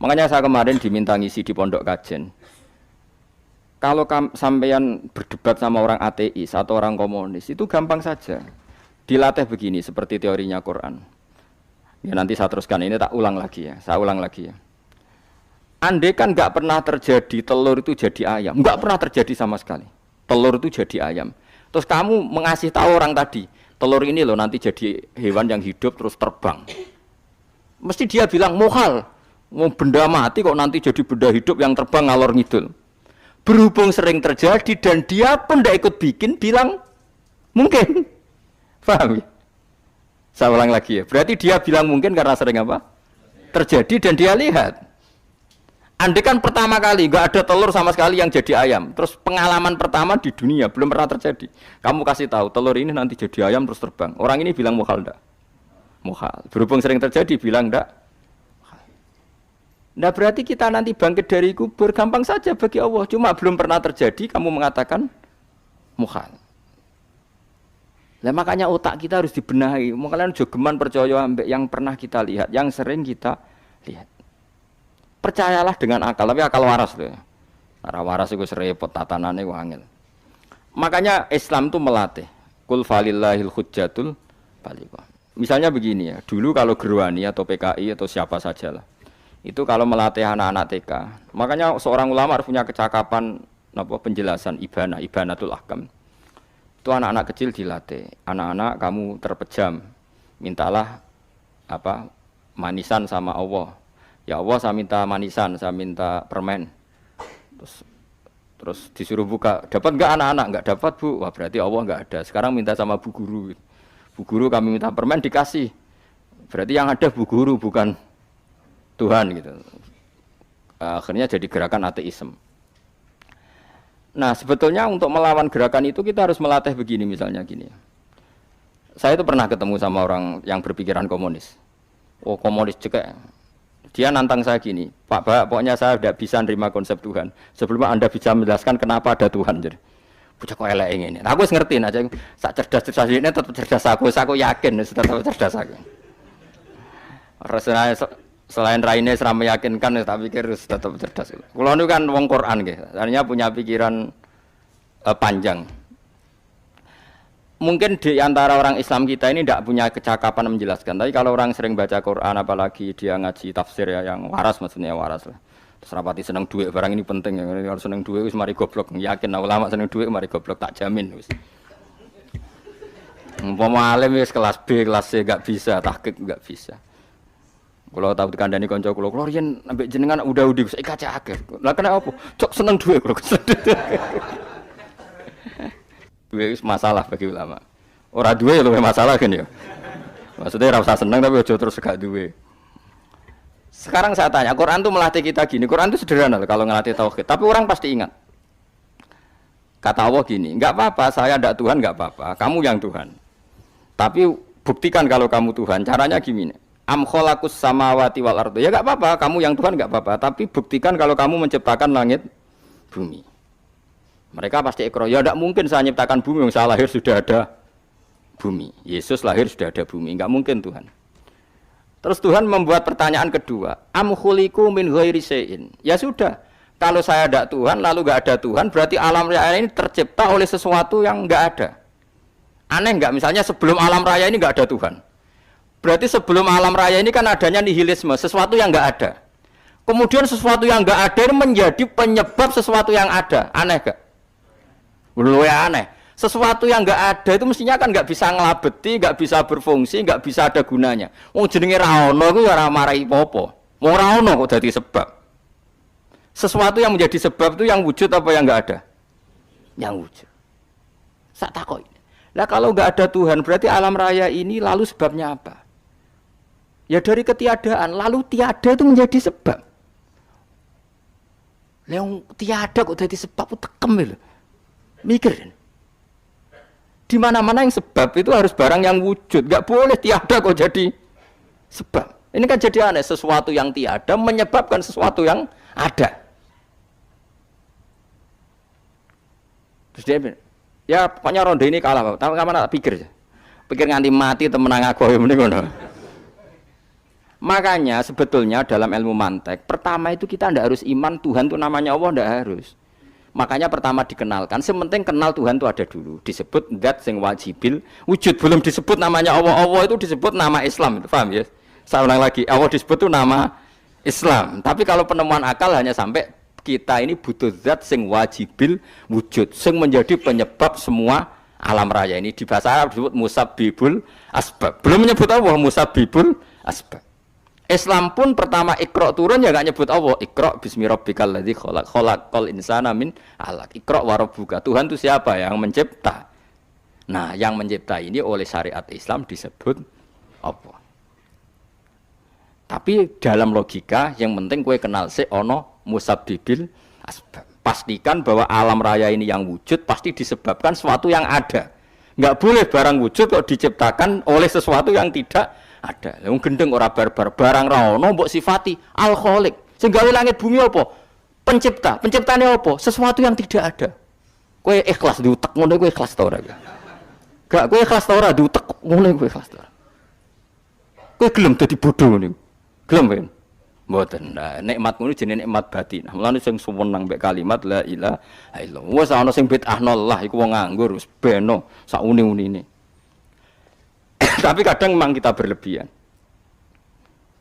Makanya saya kemarin diminta ngisi di pondok kajen. Kalau sampean berdebat sama orang ateis atau orang komunis itu gampang saja. Dilatih begini seperti teorinya Quran. Ya nanti saya teruskan ini tak ulang lagi ya. Saya ulang lagi ya. Andai kan nggak pernah terjadi telur itu jadi ayam, nggak pernah terjadi sama sekali. Telur itu jadi ayam. Terus kamu mengasih tahu orang tadi, telur ini loh nanti jadi hewan yang hidup terus terbang. Mesti dia bilang mohal, mau benda mati kok nanti jadi benda hidup yang terbang ngalor ngidul. Berhubung sering terjadi dan dia pun tidak ikut bikin, bilang mungkin. Paham ya? Saya ulang lagi ya. Berarti dia bilang mungkin karena sering apa? Terjadi dan dia lihat. Andai kan pertama kali nggak ada telur sama sekali yang jadi ayam, terus pengalaman pertama di dunia belum pernah terjadi. Kamu kasih tahu telur ini nanti jadi ayam terus terbang. Orang ini bilang mukhal enggak? Mukhal. Berhubung sering terjadi bilang enggak? Nah berarti kita nanti bangkit dari kubur gampang saja bagi Allah. Cuma belum pernah terjadi kamu mengatakan mukhal. Nah makanya otak kita harus dibenahi. Makanya jogeman percaya yang pernah kita lihat, yang sering kita lihat. Percayalah dengan akal, tapi akal waras tuh. Arah waras itu serempet tatanannya wangil. Makanya Islam itu melatih. Kul falillahil hujjatul balighah. Misalnya begini ya, dulu kalau Gerwani atau PKI atau siapa saja lah, itu kalau melatih anak-anak TK, makanya seorang ulama harus punya kecakapan penjelasan ibanatul ahkam. Itu anak-anak kecil dilatih. Anak-anak kamu terpejam, mintalah manisan sama Allah. Ya Allah saya minta manisan, saya minta permen. Terus disuruh buka, dapat enggak anak-anak? Enggak dapat Bu. Wah berarti Allah enggak ada. Sekarang minta sama Bu Guru. Bu Guru kami minta permen dikasih. Berarti yang ada Bu Guru bukan Tuhan gitu. Akhirnya jadi gerakan ateisme. Nah sebetulnya untuk melawan gerakan itu kita harus melatih begini misalnya gini. Saya itu pernah ketemu sama orang yang berpikiran komunis. Oh komunis juga. Dia nantang saya gini, Pak, pokoknya saya tidak bisa menerima konsep Tuhan. Sebelum Anda bisa menjelaskan kenapa ada Tuhan. Jadi, bocah kok elek ini. Aku ngerti aja, sak cerdas ini tetap cerdas aku yakin tetap cerdas aku. Rasanya selain raine seram meyakinkan, tak pikir tetap cerdas. Kulo itu kan wong Quran nggih, artinya punya pikiran panjang. Mungkin di antara orang Islam kita ini tidak punya kecakapan menjelaskan. Tapi kalau orang sering baca Quran, apalagi dia ngaji tafsir ya yang waras, maksudnya waras lah. Terus rapati seneng duit, barang ini penting. Kalau seneng duit, wis mari goblok. Yakin ulama seneng duit, mari goblok tak jamin. Umpama alim wis kelas B, kelas C gak bisa, tahqiq gak bisa. Kalau tahu dikandani konco kulo riyen ambek jenengan udah saya kaca akhir. Lah kenapa? Cok seneng duit kulo. Duit masalah bagi ulama. Orang duit lebih masalah kan ya. Maksudnya rasa senang tapi ojo terus gak duit. Sekarang saya tanya, Quran itu melatih kita gini. Quran itu sederhana kalau ngelatih tauhid. Tapi orang pasti ingat. Kata Allah gini, nggak apa-apa, saya tidak Tuhan nggak apa-apa. Kamu yang Tuhan. Tapi buktikan kalau kamu Tuhan. Caranya gini. Am khalaqus samawati wal ardi. Ya nggak apa-apa, kamu yang Tuhan nggak apa-apa. Tapi buktikan kalau kamu menciptakan langit, bumi. Mereka pasti ikrar, ya tidak mungkin saya menciptakan bumi, yang saya lahir sudah ada bumi. Yesus lahir sudah ada bumi, enggak mungkin Tuhan. Terus Tuhan membuat pertanyaan kedua, am khuliqu min ghairi syai'in. Ya sudah, kalau saya tidak Tuhan, lalu enggak ada Tuhan, berarti alam raya ini tercipta oleh sesuatu yang enggak ada. Aneh enggak? Misalnya sebelum alam raya ini enggak ada Tuhan. Berarti sebelum alam raya ini kan adanya nihilisme, sesuatu yang enggak ada. Kemudian sesuatu yang enggak ada ini menjadi penyebab sesuatu yang ada. Aneh enggak? Belum ya aneh. Sesuatu yang enggak ada itu mestinya kan enggak bisa ngelabeti, enggak bisa berfungsi, enggak bisa ada gunanya. Wong jenenge ra ono iku ya ora marai apa-apa. Wong ra ono kok dadi sebab. Sesuatu yang menjadi sebab itu yang wujud apa yang enggak ada? Yang wujud. Sak takok. Lah kalau enggak ada Tuhan berarti alam raya ini lalu sebabnya apa? Ya dari ketiadaan, lalu tiada itu menjadi sebab. Lah yang tiada kok dadi sebab tekem lho. Mikir di mana-mana yang sebab itu harus barang yang wujud, nggak boleh tiada kok jadi sebab. Ini kan jadi aneh, sesuatu yang tiada menyebabkan sesuatu yang ada. Terus dia bilang, ya pokoknya ronde ini kalah, tapi kamu tak pikir nganti mati temenang aku mending ngono. Makanya sebetulnya dalam ilmu mantek, pertama itu kita tidak harus iman Tuhan itu namanya Allah, tidak harus. Makanya pertama dikenalkan, sementing kenal Tuhan itu ada dulu. Disebut zat sing wajibil wujud, belum disebut namanya Allah. Allah itu disebut nama Islam, paham ya? Saya ulang lagi, Allah disebut itu nama Islam. Tapi kalau penemuan akal hanya sampai kita ini butuh zat sing wajibil wujud, sing menjadi penyebab semua alam raya ini. Di bahasa Arab disebut musabbibul asbab. Belum menyebut Allah musabbibul asbab. Islam pun pertama Iqra turun ya enggak nyebut Allah. Iqra bismi rabbikal ladzi khalaq. Khalaqal insana min 'alaq. Iqra wa rabbuka. Tuhan itu siapa? Yang mencipta. Nah, yang mencipta ini oleh syariat Islam disebut Allah. Tapi dalam logika yang penting kowe kenal sik ana musabbibil asbab. Pastikan bahwa alam raya ini yang wujud pasti disebabkan sesuatu yang ada. Enggak boleh barang wujud kok diciptakan oleh sesuatu yang tidak ada. Wong gendeng ora barbar, barang ra ono mbok sifati al-khaliq. Sing gawe langit bumi apa? Pencipta. Penciptane apa? Sesuatu yang tidak ada. Kowe ikhlas diutek ngono kowe ikhlas ta ora? Gak kowe ikhlas ta ora diutek ngono kowe ikhlas ta ora? Kowe gelem dadi bodho ngene. Gelem kan? Mboten. Nah, nikmat ngono jenenge nikmat batin. Mulane sing suwenang mbek kalimat la ilaha illallah. Wes ana sing bid'ahnallah iku wong nganggur wis beno sak uni-unine. Tapi kadang memang kita berlebihan.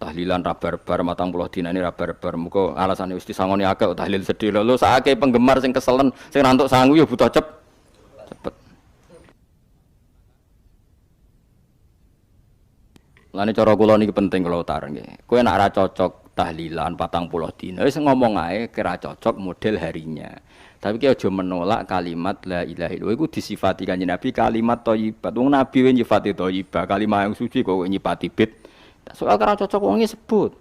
Tahlilan rabar-bar matang puluh dina ini rabar-bar. Muga alasane wis disangoni akeh tahlil sedih lho sakake penggemar sing keselen sing rantuk sangu ya butuh cepet. Lane cara kula niki penting kula utara nggih. Kowe nek ora cocok tahlilan 40 dina wis ngomong ae kira cocok model harinya. Tapi ki aja menolak kalimat la ilaha illallah iku disifati Kanjeng Nabi kalimat thayyibat. Wong Nabi wis nyifati thayyibah, kalimat yang suci kok nyifati bid. Soal kira cocok wong sebut.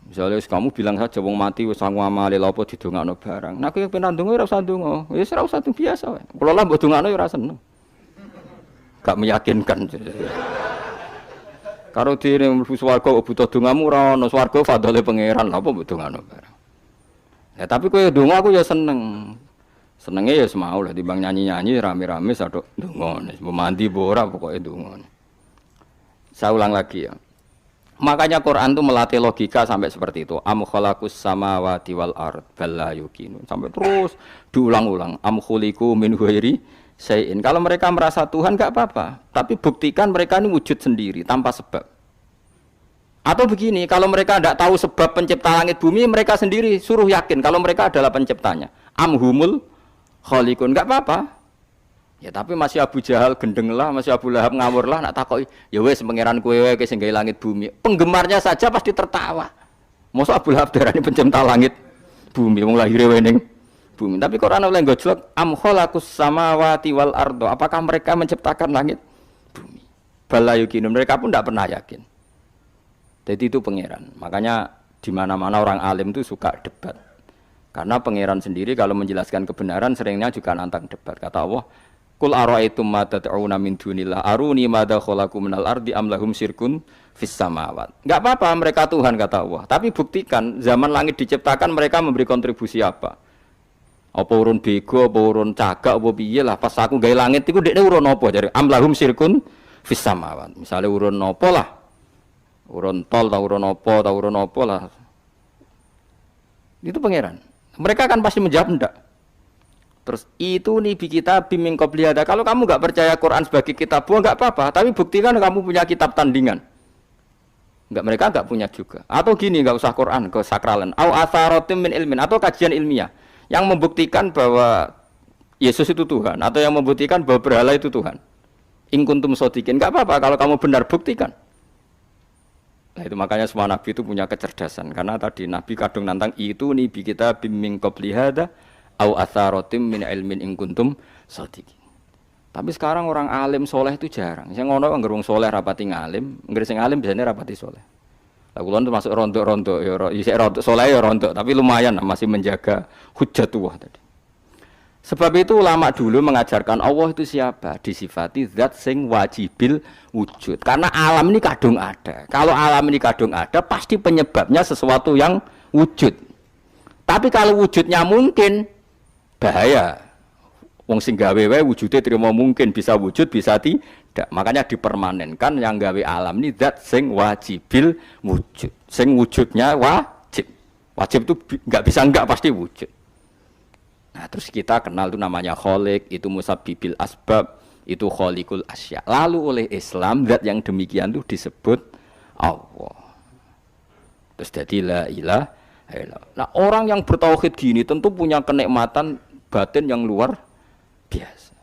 Misalnya kamu bilang saja wong mati wis sangu amale lha apa didongakno barang. Nek kowe pengen ndonga ora usah ndonga. Wis ora usah biasa wae. Kula lah mbok dongakno ya ora seneng. Gak meyakinkan. Karo dene mlebu swarga butuh dongamu ora ono swarga fadhole pangeran lha apa mbok dongakno barang. Ya tapi kowe donga aku ya seneng. Senenge ya semau lah timbang nyanyi-nyanyi rame-rame sadok donga. Wis mandi apa ora pokoke donga. Saya ulang lagi ya. Makanya Quran itu melatih logika sampai seperti itu. Am khalaqus samawati wal ard bal la yuqinun. Sampai terus diulang-ulang. Am khuliqu min ghairi syai'in. Kalau mereka merasa Tuhan enggak apa-apa, tapi buktikan mereka ini wujud sendiri tanpa sebab. Atau begini, kalau mereka tidak tahu sebab pencipta langit bumi, mereka sendiri suruh yakin kalau mereka adalah penciptanya. Amhumul khaliqun, enggak apa-apa. Ya tapi masih Abu Jahal gendeng lah, masih Abu Lahab ngawur lah, nak takoki, ya wes pangeran kowe wae sing gawe langit bumi. Penggemarnya saja pasti tertawa. Mosok Abu Lahab darani pencipta langit bumi, wong lahir wae ning bumi. Tapi Quran oleh gojlok am khalaqus samawati wal ardo. Apakah mereka menciptakan langit bumi? Bala yuqinun, mereka pun tidak pernah yakin. Jadi itu pangeran. Makanya di mana-mana orang alim itu suka debat. Karena pangeran sendiri kalau menjelaskan kebenaran seringnya juga nantang debat. Kata Allah, "Qul ara'aytum ma tad'una min dunillah aruni madza khalaqu minal ardi am lahum syirkun fis samawat." Enggak apa-apa mereka Tuhan kata Allah, tapi buktikan zaman langit diciptakan mereka memberi kontribusi apa? Apa urun bego, apa urun cagak, apa piye lah pas aku gawe langit iku dekne urun apa jare am lahum syirkun fis samawat. Misale urun apa lah? Urun tol ta urun apa lah. Itu pangeran. Mereka kan pasti menjawab enggak. Terus itu nih bi kita biming qobliyada. Kalau kamu enggak percaya Quran sebagai kitab, enggak apa-apa, tapi buktikan kamu punya kitab tandingan. Enggak, mereka enggak punya juga. Atau gini, enggak usah Quran, ke sakralan. Au atharatim min ilmin, atau kajian ilmiah yang membuktikan bahwa Yesus itu Tuhan, atau yang membuktikan bahwa berhala itu Tuhan. In kuntum shodiqin, enggak apa-apa kalau kamu benar buktikan. Nah itu makanya semua nabi itu punya kecerdasan, karena tadi nabi kadung nantang itu nih bi kita biming qobliyada au atharatim min ilmin in kuntum shodiqin. Tapi sekarang orang alim soleh itu jarang. Yang ngono anggere wong soleh rapati ngalim, anggere sing alim biasanya rapati soleh. Lah kula itu masuk rontok-rontok ya isih rontok soleh ya rontok, tapi lumayan masih menjaga hujjatullah tadi. Sebab itu ulama dulu mengajarkan Allah itu siapa? Disifati zat sing wajibil wujud. Karena alam ini kadung ada. Kalau alam ini kadung ada, pasti penyebabnya sesuatu yang wujud. Tapi kalau wujudnya mungkin, bahaya. Wong sing gawe wae wujude trimo mungkin bisa wujud bisa tidak. Makanya dipermanenkan yang gawe alam ini zat sing wajibil wujud. Sing wujudnya wajib. Wajib itu nggak bisa enggak pasti wujud. Nah, terus kita kenal itu namanya khaliq, itu musabbibil asbab, itu khaliqul asya. Lalu oleh Islam zat yang demikian itu disebut Allah. Terus jadi la ilaha illallah. Nah, orang yang bertauhid gini tentu punya kenikmatan batin yang luar biasa.